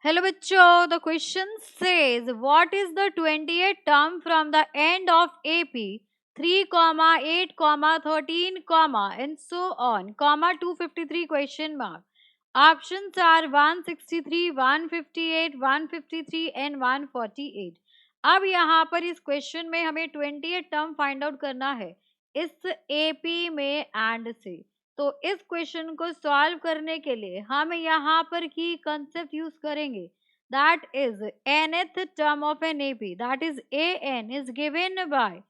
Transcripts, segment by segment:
Hello bachcho, the question says what is the 28th term from the end of AP 3, 8, 13, and so on, 253 question mark. Options are 163, 158, 153 and 148. अब यहाँ पर इस question में हमें 28th term find out करना है इस AP में एंड से। तो इस क्वेश्चन को सॉल्व करने के लिए हम यहाँ पर की कंसेप्ट यूज करेंगे, that is nth term of an AP, that is a n is given by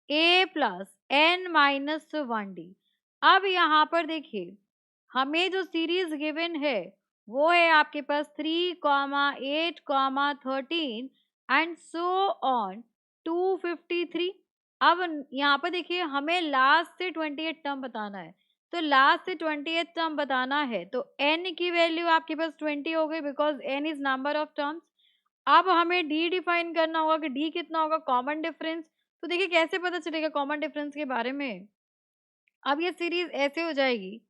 a plus n minus 1d। अब यहाँ पर देखिए हमें जो सीरीज गिवन है वो है आपके पास 3, 8, 13 एंड सो ऑन 253। अब यहाँ पर देखिए हमें लास्ट से 28 टर्म बताना है, तो लास्ट से 28 टर्म बताना है तो n की वैल्यू आपके पास 20 हो गई because n is number of terms. अब हमें d डिफाइन करना होगा कि d कितना होगा, कॉमन डिफरेंस। तो देखिए कैसे पता चलेगा कॉमन डिफरेंस के बारे में। अब ये सीरीज ऐसे हो जाएगी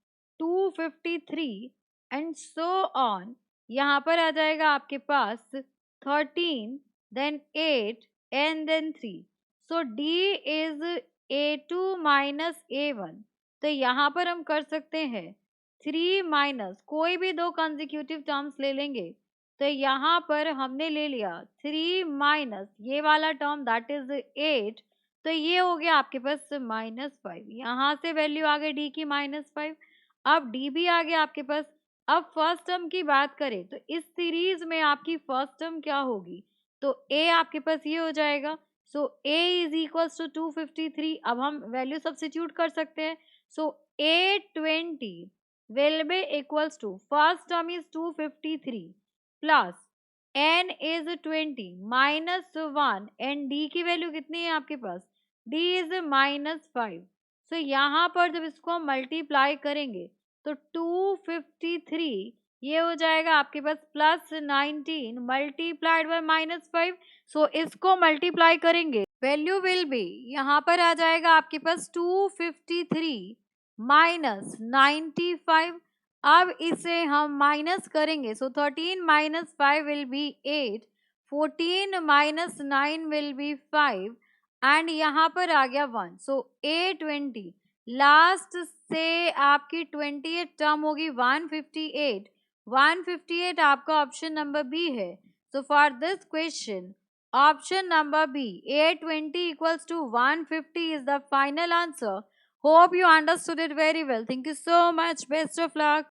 253 एंड सो ऑन, यहाँ पर आ जाएगा आपके पास 13 then 8 and then 3। So d is a2 minus a1। तो यहाँ पर हम कर सकते हैं 3 माइनस कोई भी दो कंसेक्यूटिव टर्म्स ले लेंगे। तो यहाँ पर हमने ले लिया 3 माइनस ये वाला टर्म दैट इज 8। तो ये हो गया आपके पास -5, यहाँ से वैल्यू आ गई डी की -5। अब डी भी आ गया आपके पास। अब फर्स्ट टर्म की बात करें तो इस सीरीज में आपकी फर्स्ट टर्म क्या होगी, तो ए आपके पास ये हो जाएगा। So a is equal to 253। अब हम वैल्यू सब्स्टिट्यूट कर सकते हैं। So a 20 will be equals to first term is 253 plus n is 20 minus 1 and d की वैल्यू कितनी है आपके पास, d इज -5। सो यहाँ पर जब इसको हम मल्टीप्लाई करेंगे तो 253 ये हो जाएगा आपके पास +19 मल्टीप्लाइड बाय -5। सो इसको मल्टीप्लाई करेंगे वैल्यू विल बी यहाँ पर आ जाएगा आपके पास 253 माइनस 95। अब इसे हम माइनस करेंगे सो 13 minus 5 will be 8, 14 minus 9 will be 5 and यहाँ पर आ गया 1। सो A20 लास्ट से आपकी 28 टर्म होगी 158। 158 आपका ऑप्शन नंबर बी है। So for this question option number B A20 equals to 150 is the final answer. Hope you understood it very well. Thank you so much. Best of luck.